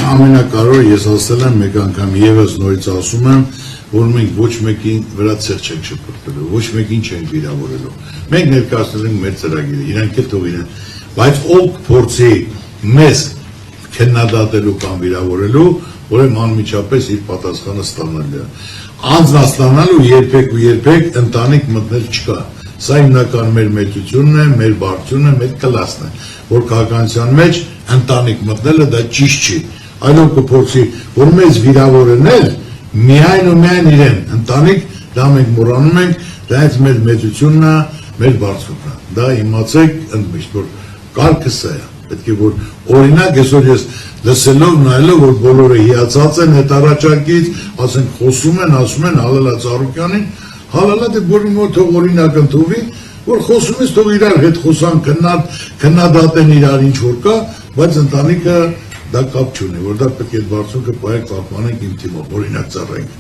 ամենակարևորը ես ասել եմ մեկ անգամ եւս նորից ասում եմ, որ մենք ոչ մեկին վրա ցեղ չենք շփոթվելու, ոչ մեկին չենք վիրավորելու։ Մենք ներկայացնել ենք մեր ծրագիրը, իրանք էլ թող իրեն, բայց ով փորձի մեզ քննադատելու կամ վիրավորելու, ուրեմն անմիջապես իր պատասխանը ստանալու է։ Անձնաստանալու երբեք ընտանիք մտնել չկա։ Սա հիմնական մեր մեծությունն է, մեր բարձրությունն է, մեր կլասն է, որ քաղաքականության մեջ ընտանիք մտնելը դա ճիշտ չի։ Այլոք կփորձի, որ մեզ վիրավորել միայն ու միայն իրեն, ընտանիք, դա մենք մոռանում ենք, դա հենց մեր մեծությունն է, մեր բարձրությունն է։ Դա իմացեք ընդմիշտ, որ կարգը սա է։ Պետք է որ օրինակ այսօր ես լսելով նայելով որ բոլորը հիացած են այդ առաջարկից, ասենք խոսում են, ասում են Հալալա Ծառուկյանին, Հալալա դե բոլորի մոտ թող օրինակ ընդունվի, որ խոսում ես թող իրար հետ խոսան, քննադատեն իրար ինչ որ կա, բայց ընտանիքը դա կապ չունի, որ դա պետք է բարձունքը պահեք պահպանենք իմ թիմով, օրինակ ծառայենք։